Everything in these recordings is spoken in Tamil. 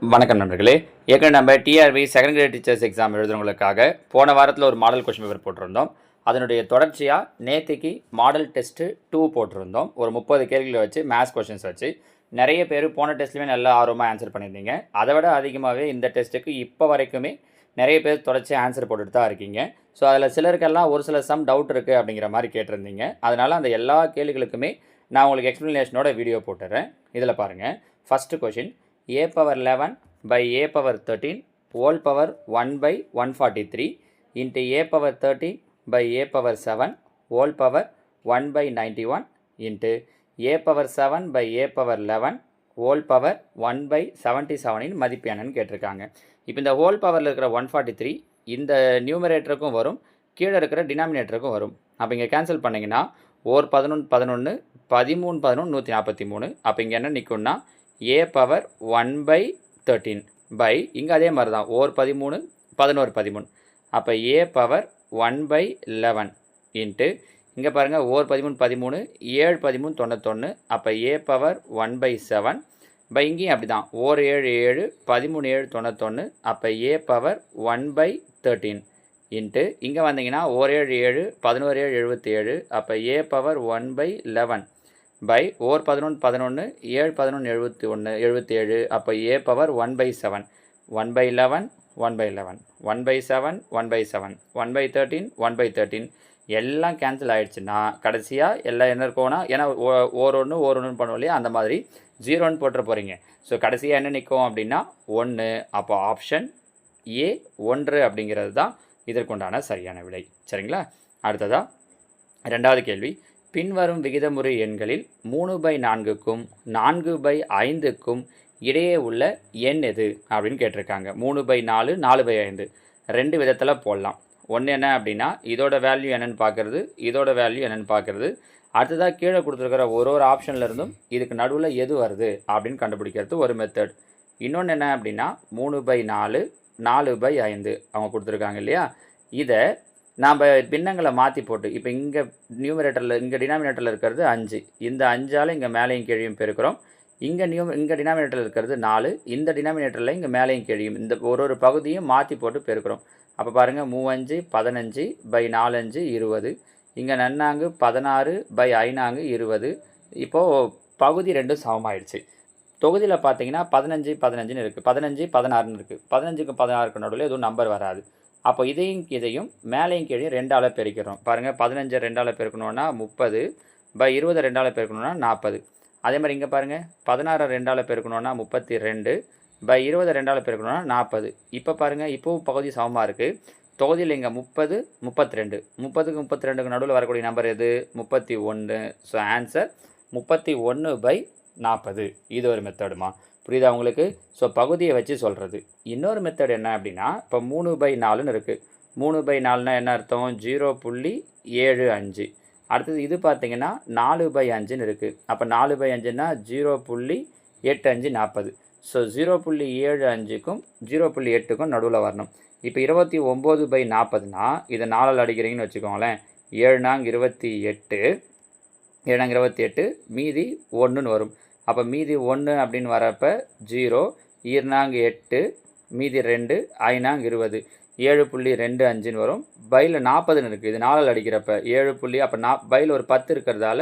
வணக்கம் நண்பர்களே. ஏற்கனவே நம்ம TRP second grade teachers exam எழுதுறவங்களுக்காக போன வாரத்தில் ஒரு மாடல் கொஸ்டின் பேப்பர் போட்டிருந்தோம். அதனுடைய தொடர்ச்சியாக நேற்றுக்கு மாடல் டெஸ்ட்டு 2 போட்டிருந்தோம். ஒரு 30 கேள்விகளை வச்சு மேத்ஸ் கொஸ்டின்ஸ் வச்சு நிறைய பேர் போன டெஸ்ட்லேயுமே நல்லா ஆர்வமாக ஆன்சர் பண்ணியிருந்தீங்க. அதை விட அதிகமாகவே இந்த டெஸ்ட்டுக்கு இப்போ வரைக்குமே நிறைய பேர் தொடர்ச்சியாக ஆன்சர் போட்டுட்டு தான் இருக்கீங்க. ஸோ அதில் சிலருக்கெல்லாம் ஒரு சில சம் டவுட் இருக்குது அப்படிங்கிற மாதிரி கேட்டிருந்தீங்க. அதனால் அந்த எல்லா கேள்விகளுக்குமே நான் உங்களுக்கு எக்ஸ்ப்ளனேஷனோட வீடியோ போட்டுறேன். இதில் பாருங்கள். First question a power 11 by a power 13 whole power 1 by 143 into a power 13 by a power 7 whole power 1 by 91 into a power 7 by a power 11 whole power 1 by 77 இன் மதிப்பு என்னன்னு கேட்டிருக்காங்க. இப்போ இந்த ஹோல் பவரில் இருக்கிற 143 இந்த நியூமரேட்டருக்கும் வரும், கீழே இருக்கிற டினாமினேட்டருக்கும் வரும். அப்போ இங்கே கேன்சல் பண்ணிங்கன்னா ஓர் 11 11 13 11 143. அப்போ இங்கே என்ன நிற்கும்னா a பவர் 1 by 13 பை இங்கே அதே மாதிரி தான் ஓர் 13 11 13. அப்போ a பவர் 1 by 11 இன்ட்டு இங்கே பாருங்கள் ஓர் 13 13 7 13 91. அப்போ a பவர் 1 by 7 பை இங்கேயும் அப்படி தான் ஓர் 7 7 13 7 91. அப்போ a பவர் 1 by 13 இன்ட்டு இங்கே வந்தீங்கன்னா ஓர் 7 7 11 7 77. அப்போ a பவர் 1 by 11 பை ஓர் 11 11 7 11 71 77. அப்போ a power 1 by 7 1 by 11 1 by 11 1 by 7 1 by 7 1 by 13 1 by 13 எல்லாம் கேன்சல் ஆகிடுச்சுன்னா கடைசியாக எல்லாம் என்ன இருக்கும்னா, ஏன்னா ஓர் ஒன்று பண்ணுவோம் இல்லையா, அந்த மாதிரி 0ன்னு போட்டுற போகிறீங்க. ஸோ கடைசியாக என்ன நிற்கும் அப்படின்னா 1. அப்போ ஆப்ஷன் ஏ 1 அப்படிங்கிறது தான் இதற்குண்டான சரியான விடை. சரிங்களா? அடுத்ததாக ரெண்டாவது கேள்வி. பின்வரும் விகிதமுறை எண்களில் 3/4க்கும் 4/5க்கும் இடையே உள்ள எண் எது அப்படின்னு கேட்டிருக்காங்க. 3/4 4/5 ரெண்டு விதத்தில் போடலாம். ஒன்று என்ன அப்படின்னா இதோட வேல்யூ என்னென்னு பார்க்குறது, இதோட வேல்யூ என்னென்னு பார்க்குறது. அடுத்ததாக கீழே கொடுத்துருக்கிற ஒரு ஆப்ஷன்லேருந்தும் இதுக்கு நடுவில் எது வருது அப்படின்னு கண்டுபிடிக்கிறது ஒரு மெத்தட். இன்னொன்று என்ன அப்படின்னா 3/4 4/5 அவங்க கொடுத்துருக்காங்க இல்லையா, இதை நாம் பின்னங்களை மாற்றி போட்டு இப்போ இங்கே நியூமரேட்டரில் இங்கே டினாமினேட்டரில் இருக்கிறது 5, இந்த 5ஆல் இங்கே மேலேயும் கீழையும் பெருக்கிறோம். இங்கே டினாமினேட்டரில் இருக்கிறது 4, இந்த டினாமினேட்டரில் இங்கே மேலேயும் கீழையும் இந்த ஒரு பகுதியும் மாற்றி போட்டு பெருக்கிறோம். அப்போ பாருங்கள் 3 5 15 பை 4 5 20. இங்கே நன்னாங்கு 16 பை 5 20. இப்போது பகுதி ரெண்டும் சமமாயிடுச்சு. தொகுதியில் பார்த்தீங்கன்னா 15 15ன்னு இருக்குது, 15 16ன்னு இருக்குது. 15க்கும் 16க்கு நடுவில் எதுவும் நம்பர் வராது. அப்போ இதையும் மேலேயும் கீழே 2ஆல் பெருக்கிறோம். பாருங்கள் 15 2ஆல் பெருக்கணுன்னா 30 பை 20 2ஆல் பெருக்கணுன்னா 40. அதே மாதிரி இங்கே பாருங்கள் 16 2ஆல் பெருக்கணுன்னா 32 பை 20 2ஆல் பெருக்கணுன்னா 40. இப்போ பாருங்கள் இப்போவும் பகுதி சமமாக இருக்குது. தொகுதியில் இங்கே 30 32, 30க்கு 32க்கு நடுவில் வரக்கூடிய நம்பர் எது? 31. So answer 31/40. இது ஒரு மெத்தடுமா? புரியுதா உங்களுக்கு? ஸோ பகுதியை வச்சு சொல்கிறது. இன்னொரு மெத்தட் என்ன அப்படின்னா இப்போ 3/4ன்னு இருக்குது. 3/4னா என்ன அர்த்தம்? 0.75. அடுத்தது இது பார்த்திங்கன்னா 4/5ன்னு இருக்குது. அப்போ 4/5ன்னா 0.85 40. ஸோ 0.75க்கும் 0.8க்கும் நடுவில் வரணும். இப்போ 29/40னா இதை 4ஆல் அடிக்கிறீங்கன்னு வச்சுக்கோங்களேன். 7 4 28, 7 4 28, மீதி 1ன்னு வரும். அப்போ மீதி 1 அப்படின்னு வரப்போ 0, 2 8, மீதி 2, 5 20, 7.25ன்னு வரும். பையில் 40ன்னு இருக்குது, இது 4ஆல் அடிக்கிறப்ப 7. அப்போ பையில் ஒரு 10 இருக்கிறதால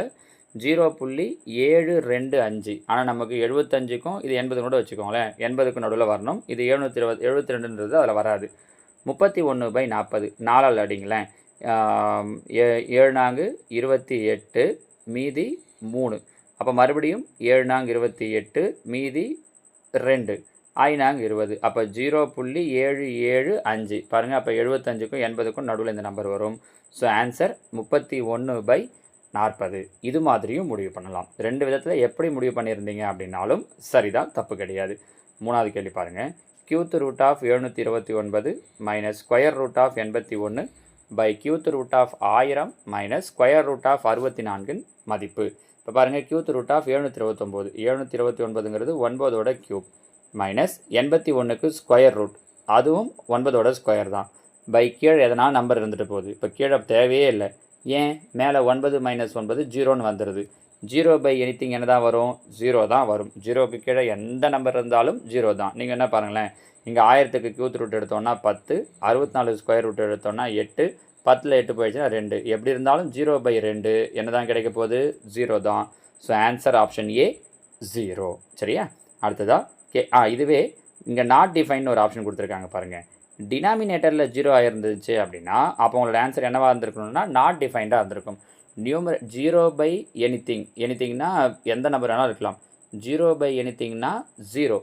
0.725. ஆனால் நமக்கு 75க்கும் இது 80 கூட வச்சுக்கோங்களேன், 80க்கும் நடுவில் வரணும். இது 772ன்றது அதில் வராது. 31/40 4ஆல் அடிங்களேன். 7 4 28, மீதி 3. அப்போ மறுபடியும் 7 4 28, மீதி 2, 5 20. அப்போ 0.775. பாருங்கள், அப்போ 75க்கும் 80க்கும் நடுவில் இந்த நம்பர் வரும். So answer 31/40. இது மாதிரியும் முடிவு பண்ணலாம். ரெண்டு விதத்தில் எப்படி முடிவு பண்ணியிருந்தீங்க அப்படின்னாலும் சரிதான், தப்பு கிடையாது. மூணாவது கேள்வி பாருங்கள். Cube root of 729 minus square root of 81 by cube root of 1000 minus square root of 64 மதிப்பு. இப்போ பாருங்கள், க்யூத் ரூட் ஆஃப் 729, 729ங்கிறது 9ஓட க்யூப் மைனஸ் 81க்கு ஸ்கொயர் ரூட், அதுவும் 9ஓட ஸ்கொயர் தான். பை கீழே எதனால் நம்பர் இருந்துட்டு போகுது. இப்போ கீழே தேவையே இல்லை. ஏன்? மேலே 9 - 9 0ன்னு வந்துடுது. 0/anything என்ன தான் வரும்? 0 தான் வரும். 0க்கு கீழே எந்த நம்பர் இருந்தாலும் 0 தான். நீங்கள் என்ன பாருங்களேன், இங்கே 1000க்கு கியூத் ரூட் எடுத்தோம்னா 10, 64 ஸ்கொயர் ரூட் எடுத்தோம்னா 8, 10ல் 8 போயிடுச்சுன்னா 2. எப்படி இருந்தாலும் 0/2 என்ன தான் கிடைக்க போகுது? 0 தான். So answer option A 0. சரியா? அடுத்ததா இதுவே இங்கே நாட் டிஃபைன் ஒரு ஆப்ஷன் கொடுத்துருக்காங்க பாருங்கள். டினாமினேட்டரில் 0 ஆயிருந்துச்சு அப்படின்னா அப்போ உங்களோட ஆன்சர் என்னவாக இருந்திருக்கணும்னா நாட் டிஃபைன்டாக இருந்திருக்கும். 0/anything, எனித்திங்னா எந்த நம்பர் வேணாலும் இருக்கலாம். 0/anythingனா 0,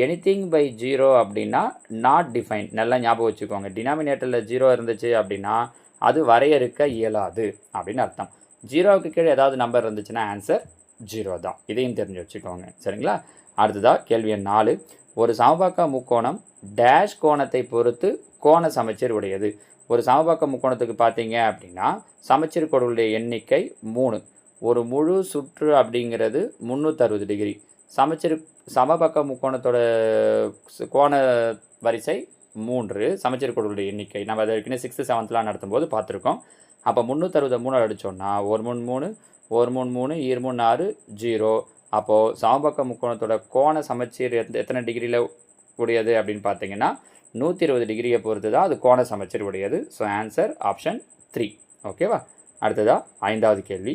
anything/0 அப்படின்னா நாட் டிஃபைன். நல்லா ஞாபகம் வச்சுக்கோங்க. டினாமினேட்டரில் 0 இருந்துச்சு அப்படின்னா அது வரையறுக்க இயலாது அப்படின்னு அர்த்தம். 0க்கு கீழே ஏதாவது நம்பர் இருந்துச்சுன்னா ஆன்சர் 0 தான். இதையும் தெரிஞ்சு வச்சுக்கோங்க. சரிங்களா? அடுத்ததாக கேள்வி எண் 4. ஒரு சமபக்க முக்கோணம் டேஷ் கோணத்தை பொறுத்து கோண சமச்சீர் உடையது. ஒரு சமபக்க முக்கோணத்துக்கு பார்த்தீங்க அப்படின்னா சமச்சீர் கோடுகளுடைய எண்ணிக்கை 3. ஒரு முழு சுற்று அப்படிங்கிறது 360 டிகிரி. சமபக்க முக்கோணத்தோட கோண வரிசை 3. சமச்சீர் கோடுகளுடைய எண்ணிக்கை நம்ம அதை ஏற்கனவே 6th 7thலாம் நடத்தும் போது பார்த்துருக்கோம். அப்போ 360 3 அடித்தோம்னா 1 3 3, 1 3 3, 2 3 6, 0. அப்போது சமபக்க முக்கோணத்தோட கோண சமச்சீர் எத்தனை டிகிரியில் உடையது அப்படின்னு பார்த்தீங்கன்னா 120 டிகிரியை பொறுத்து தான் அது கோண சமச்சீர் உடையது. So answer option 3. ஓகேவா? அடுத்ததாக 5வது கேள்வி.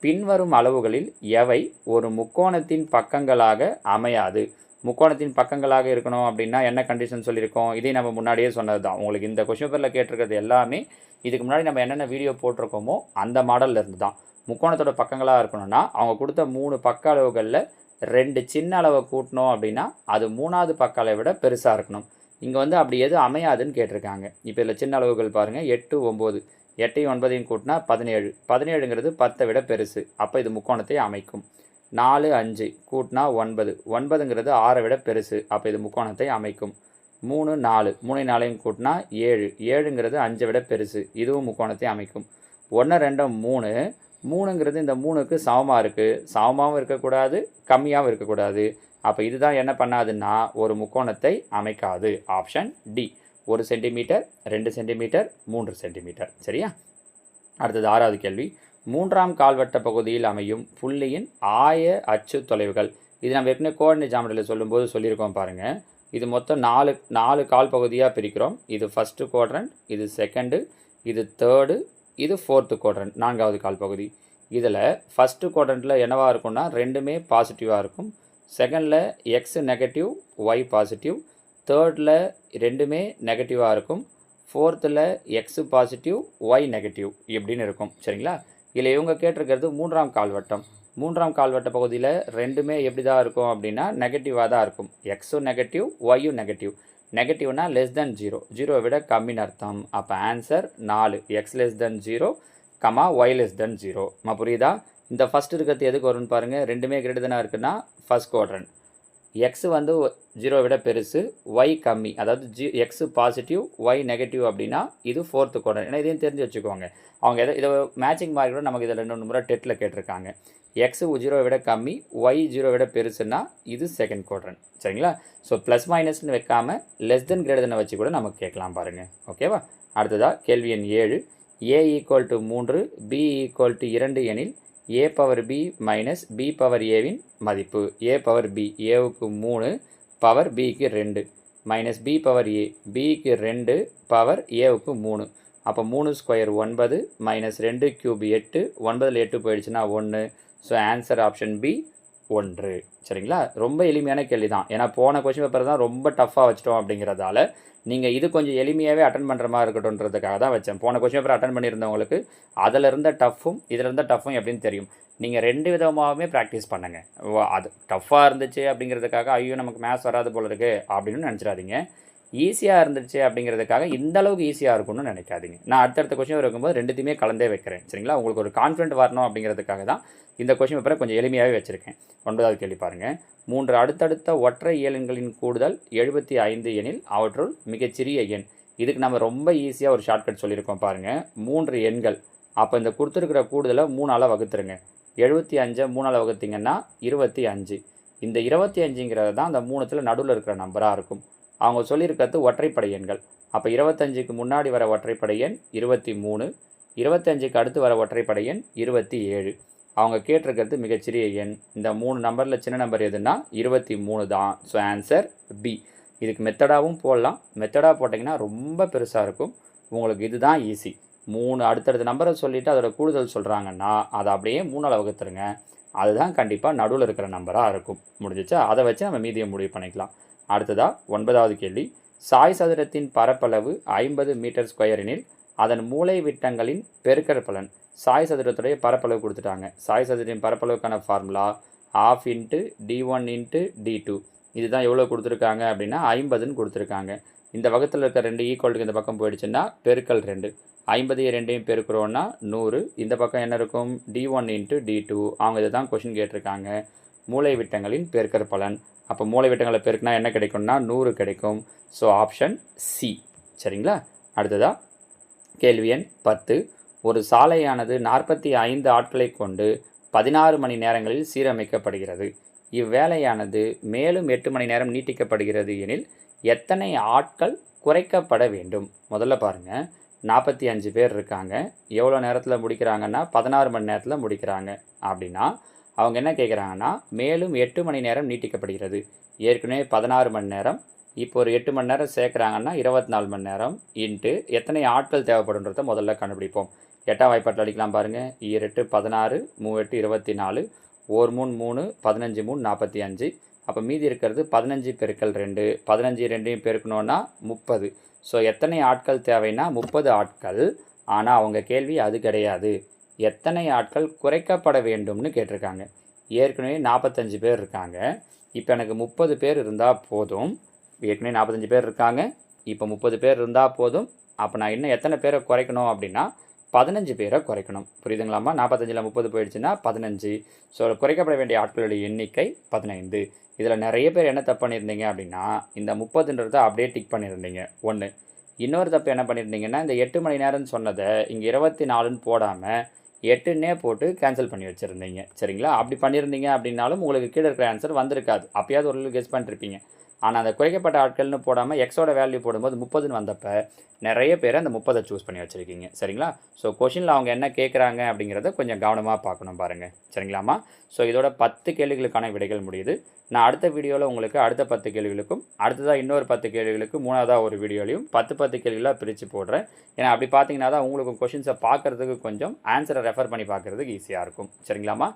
பின்வரும் அளவுகளில் எவை ஒரு முக்கோணத்தின் பக்கங்களாக அமையாது? முக்கோணத்தின் பக்கங்களாக இருக்கணும் அப்படின்னா என்ன கண்டிஷன் சொல்லியிருக்கோம்? இதை நம்ம முன்னாடியே சொன்னது தான். உங்களுக்கு இந்த கொஸ்டின் பேப்பரில் கேட்டிருக்கிறது எல்லாமே இதுக்கு முன்னாடி நம்ம என்னென்ன வீடியோ போட்டிருக்கோமோ அந்த மாடலில் இருந்து தான். முக்கோணத்தோட பக்கங்களாக இருக்கணும்னா அவங்க கொடுத்த 3 பக்க அளவுகளில் 2 சின்ன அளவை கூட்டணும் அப்படின்னா அது 3வது பக்க அளவை விட பெருசாக இருக்கணும். இங்கே வந்து அப்படி எதுவும் அமையாதுன்னு கேட்டிருக்காங்க. இப்போ இதில் சின்ன அளவுகள் பாருங்கள். 8 9, 8ஐயும் 9ஐயும் கூட்டினா 17. 17ங்கிறது 10ஐ விட பெருசு. அப்போ இது முக்கோணத்தை அமைக்கும். 4 5 கூட்டினா 9, 9ங்கிறது 6ஐ விட பெருசு. அப்போ இது முக்கோணத்தை அமைக்கும். 3 4, 3ஐயும் 4ஐயும் கூட்டினா 7, 7ங்கிறது 5ஐ விட பெருசு. இதுவும் முக்கோணத்தை அமைக்கும். 1 2 3, 3ங்கிறது இந்த 3க்கு சமமாக இருக்குது. சமமாகவும் இருக்கக்கூடாது, கம்மியாகவும் இருக்கக்கூடாது. அப்போ இதுதான் என்ன பண்ணாதுன்னா ஒரு முக்கோணத்தை அமைக்காது. Option D. 1 centimetre, 2 centimetre, 3 centimetre. சரியா? அடுத்தது 6வது கேள்வி. 3ஆம் கால்வட்ட பகுதியில் அமையும் புள்ளியின் ஆய அச்சு தொலைவுகள். இது நம்ம ஏற்கனவே கோஆர்டினேட் ஜாமெட்ரியில் சொல்லும்போது சொல்லியிருக்கோம் பாருங்கள். இது மொத்தம் 4 கால் பகுதியாக பிரிக்கிறோம். இது ஃபஸ்ட்டு குவாட்ரண்ட், இது செகண்டு, இது தேர்டு, இது 4th குவாட்ரண்ட், 4வது கால் பகுதி. இதில் ஃபஸ்ட்டு குவாட்ரண்ட்டில் என்னவாக இருக்கும்னா ரெண்டுமே பாசிட்டிவாக இருக்கும். செகண்டில் எக்ஸ் நெகட்டிவ், ஒய் பாசிட்டிவ். தேர்டில் ரெண்டுமே நெகட்டிவாக இருக்கும். 4th x positive, Y negative இப்படின்னு இருக்கும். சரிங்களா? இதில் இவங்க கேட்டிருக்கிறது 3ஆம் கால்வட்டம். 3ஆம் கால்வட்ட பகுதியில் ரெண்டுமே எப்படி தான் இருக்கும் அப்படின்னா நெகட்டிவாக தான் இருக்கும். எக்ஸும் நெகட்டிவ், ஒய்யும் நெகட்டிவ். நெகட்டிவ்னா <0, 0 விட கம்மின்னு அர்த்தம். அப்போ ஆன்சர் 4. X <0, Y <0. புரியுதா? இந்த ஃபஸ்ட் இருக்கிறது எதுக்கு வரும்னு பாருங்கள். ரெண்டுமே கிரேட்டர் இருக்குன்னா ஃபஸ்ட் குவாட்ரண்ட். எக்ஸ் வந்து 0 விட பெருசு, ஒய் கம்மி. அதாவது எக்ஸு பாசிட்டிவ், ஒய் நெகட்டிவ் அப்படின்னா இது 4th குவாட்ரண்ட். ஏன்னா இதையும் தெரிஞ்சு வச்சுக்கோங்க. அவங்க இதை மேட்சிங் மார்க் கூட நமக்கு இதில் 2 முறை டெட்டில் கேட்டிருக்காங்க. எக்ஸு 0 விட கம்மி, ஒய் 0 விட பெருசுன்னா இது செகண்ட் குவாட்ரண்ட். சரிங்களா? ஸோ ப்ளஸ் மைனஸ்னு வைக்காமல் << வச்சு கூட நமக்கு கேட்கலாம் பாருங்கள். ஓகேவா? அடுத்ததாக கேள்வி எண் 7. a = 3, b = 2 எனில் a/b - b/aவின் மதிப்பு. a/b, ஏவுக்கு 3, பவர் bக்கு 2, மைனஸ் b/a, bக்கு 2, பவர் ஏவுக்கு 3. அப்போ 3 ஸ்கொயர் 9, மைனஸ் 2 கியூப் 8, 9ல் 8 போயிடுச்சுன்னா 1. So answer option B 1. சரிங்களா? ரொம்ப எளிமையான கேள்வி தான். ஏன்னா போன கொஸ்டின் பேப்பர் தான் ரொம்ப டஃப்பாக வச்சிட்டோம் அப்படிங்கிறதால நீங்கள் இது கொஞ்சம் எளிமையாகவே அட்டன் பண்ணுற மாதிரி இருக்கட்டும்ன்றதுக்காக தான் வச்சேன். போன கொஸ்டின் பேப்பர் அட்டன் பண்ணியிருந்தவங்களுக்கு அதில் இருந்த டஃப்பும் இதில் இருந்த டஃப்பும் எப்படின்னு தெரியும். நீங்கள் 2 விதமாகவே ப்ராக்டிஸ் பண்ணுங்கள். அது டஃப்பாக இருந்துச்சு அப்படிங்கிறதுக்காக ஐயோ நமக்கு மேத்ஸ் வராது போல இருக்குது அப்படின்னு நினச்சிடாதீங்க. ஈஸியாக இருந்துச்சு அப்படிங்கிறதுக்காக இந்த அளவுக்கு ஈஸியாக இருக்கும்னு நினைக்காதீங்க. நான் அடுத்தடுத்த கொஸ்டின் இருக்கும்போது ரெண்டுத்தையுமே கலந்தே வைக்கிறேன். சரிங்களா? உங்களுக்கு ஒரு கான்ஃபிடென்ட் வரணும் அப்படிங்கிறதுக்காக தான் இந்த கொஸ்டின் பேப்பரை கொஞ்சம் எளிமையாகவே வச்சுருக்கேன். 9வது கேள்வி பாருங்கள். 3 அடுத்தடுத்த ஒற்றை இயலெண்களின் கூடுதல் 75 எனில் அவற்றுள் மிகச்சிறிய எண். இதுக்கு நம்ம ரொம்ப ஈஸியாக ஒரு ஷார்ட்கட் சொல்லியிருக்கோம் பாருங்கள். 3 எண்கள். அப்போ இந்த கொடுத்துருக்கிற கூடுதலை 3ஆல் வகுத்துருங்க. 75 3ஆல் வகுத்திங்கன்னா 25. இந்த 25ங்கிறது தான் அந்த 3த்தில் நடுவில் இருக்கிற நம்பராக இருக்கும். அவங்க சொல்லியிருக்கிறது ஒற்றைப்படை எண்கள். அப்போ 25க்கு முன்னாடி வர ஒற்றைப்படை எண் 23, 25க்கு அடுத்து வர ஒற்றைப்படை எண் 27. அவங்க கேட்டிருக்கிறது மிகச்சிறிய எண். இந்த 3 நம்பரில் சின்ன நம்பர் எதுன்னா 23 தான். So answer B. இதுக்கு மெத்தடாகவும் போடலாம். மெத்தடாக போட்டிங்கன்னா ரொம்ப பெருசாக இருக்கும். உங்களுக்கு இதுதான் ஈஸி. 3 அடுத்தடுத்த நம்பரை சொல்லிவிட்டு அதோட கூடுதல் சொல்கிறாங்கன்னா அதை அப்படியே 3ஆல் வகுத்துருங்க. அதுதான் கண்டிப்பாக நடுவில் இருக்கிற நம்பராக இருக்கும். முடிஞ்சிச்சா? அதை வச்சு நம்ம மீதியை முடிவு பண்ணிக்கலாம். அடுத்ததாக 9வது கேள்வி. சாய் சதுரத்தின் பரப்பளவு 50 மீட்டர் ஸ்கொயர் எனில் அதன் மூலை விட்டங்களின் பெருக்கற்பலன். சாய் சதுரத்துடைய பரப்பளவு கொடுத்துட்டாங்க. சாய் சதுரத்தின் பரப்பளவுக்கான ஃபார்முலா ½ × d1 × d2. இதுதான் எவ்வளோ கொடுத்துருக்காங்க அப்படின்னா 50ன்னு கொடுத்துருக்காங்க. இந்த வகத்தில் இருக்க 2 ஈக்குவலுக்கு இந்த பக்கம் போயிடுச்சுன்னா பெருக்கல் 2. 50 2ஐயும் பெருக்கிறோன்னா 100. இந்த பக்கம் என்ன இருக்கும்? d1 × d2. அவங்க இதை தான் கொஷின் கேட்டிருக்காங்க. மூலை விட்டங்களின் பெருக்கற்பலன். அப்போ மூலை விட்டங்களை பெருக்கினா என்ன கிடைக்கும்னா 100 கிடைக்கும். So option C. சரிங்களா? அடுத்ததாக கேள்வி எண் 10. ஒரு சாலையானது 45 ஆட்களை கொண்டு 16 மணி நேரங்களில் சீரமைக்கப்படுகிறது. இவ்வேலையானது மேலும் 8 மணி நேரம் நீட்டிக்கப்படுகிறது எனில் எத்தனை ஆட்கள் குறைக்கப்பட வேண்டும்? முதல்ல பாருங்கள், 45 பேர் இருக்காங்க. எவ்வளோ நேரத்தில் முடிக்கிறாங்கன்னா 16 மணி நேரத்தில் முடிக்கிறாங்க. அப்படின்னா அவங்க என்ன கேட்குறாங்கன்னா மேலும் 8 மணி நேரம் நீட்டிக்கப்படுகிறது. ஏற்கனவே 16 மணி நேரம், இப்போ ஒரு 8 மணி நேரம் சேர்க்குறாங்கன்னா 24 மணி நேரம் இன்ட்டு எத்தனை ஆட்கள் தேவைப்படுன்றதை முதல்ல கண்டுபிடிப்போம். 8ஆம் வாய்ப்பாட்டில் அடிக்கலாம் பாருங்கள். 8 16, 3 24, 1 3 3, 15 3 45. அப்போ மீதி இருக்கிறது 15 பெருக்கல் 2. 15 2ஐயும் பெருக்கணுன்னா 30. ஸோ எத்தனை ஆட்கள் தேவைன்னா 30 ஆட்கள். ஆனால் அவங்க கேள்வி அது கிடையாது. எத்தனை ஆட்கள் குறைக்கப்பட வேண்டும்னு கேட்டிருக்காங்க. ஏற்கனவே 45 பேர் இருக்காங்க. இப்போ எனக்கு 30 பேர் இருந்தால் போதும். ஏற்கனவே 45 பேர் இருக்காங்க. இப்போ 30 பேர் இருந்தால் போதும். அப்போ நான் இன்னும் எத்தனை பேரை குறைக்கணும் அப்படின்னா 15 பேரை குறைக்கணும். புரியுதுங்களாம்மா? 45ல் 30 போயிடுச்சுன்னா 15. ஸோ குறைக்கப்பட வேண்டிய ஆட்களுடைய எண்ணிக்கை 15. இதில் நிறைய பேர் என்ன தப்பு பண்ணியிருந்தீங்க அப்படின்னா இந்த 30ன்றதை அப்படியே டிக் பண்ணியிருந்தீங்க. ஒன்று. இன்னொரு தப்பு என்ன பண்ணியிருந்தீங்கன்னா இந்த 8 மணி நேரம்னு சொன்னதை இங்கே 24ன்னு போடாமல் 8ன்னே போட்டு கேன்சல் பண்ணி வச்சுருந்தீங்க. சரிங்களா? அப்படி பண்ணியிருந்தீங்க அப்படின்னாலும் உங்களுக்கு கீழே இருக்கிற ஆன்சர் வந்திருக்காது. அப்போயாவது ஒரு கெஸ் பண்ணிருப்பீங்க. ஆனால் அந்த குறைக்கப்பட்ட ஆட்கள்னு போடாமல் எக்ஸோட வேல்யூ போடும்போது 30ன்னு வந்தப்போ நிறைய பேர் அந்த 30 சூஸ் பண்ணி வச்சுருக்கீங்க. சரிங்களா? ஸோ கொஷினில் அவங்க என்ன கேட்குறாங்க அப்படிங்கிறத கொஞ்சம் கவனமாக பார்க்கணும் பாருங்கள். சரிங்களாம்மா? ஸோ இதோட 10 கேள்விகளுக்கான விடைகள் முடியுது. நான் அடுத்த வீடியோவில் உங்களுக்கு அடுத்த 10 கேள்விகளுக்கும் அடுத்ததாக இன்னொரு 10 கேள்விகளுக்கு மூணாவதாக ஒரு வீடியோலையும் 10 கேள்விகளாக பிரித்து போடுறேன். ஏன்னா அப்படி பார்த்தீங்கன்னா தான் உங்களுக்கு கொஷின்ஸை பார்க்குறதுக்கு கொஞ்சம் ஆன்சரை ரெஃபர் பண்ணி பார்க்குறதுக்கு ஈஸியாக இருக்கும். சரிங்களாம்மா?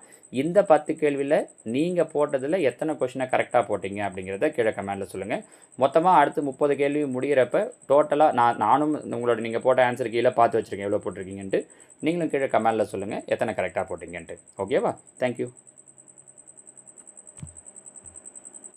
இந்த 10 கேள்வியில் நீங்கள் போட்டதில் எத்தனை கொஷினை கரெக்டாக போட்டிங்க அப்படிங்கிறத கீழே கமெண்டில் சொல்லுங்கள். மொத்தமாக அடுத்து 30 கேள்வி முடிகிறப்ப டோட்டலாக நானும் உங்களோட நீங்கள் போட்ட ஆன்சர் கீழே பார்த்து வச்சுருக்கேன் எவ்வளோ போட்டிருக்கீங்கன்ட்டு. நீங்களும் கீழே கமெண்டில் சொல்லுங்கள் எத்தனை கரெக்டாக போட்டிங்கன்ட்டு. ஓகேவா? தேங்க்யூ.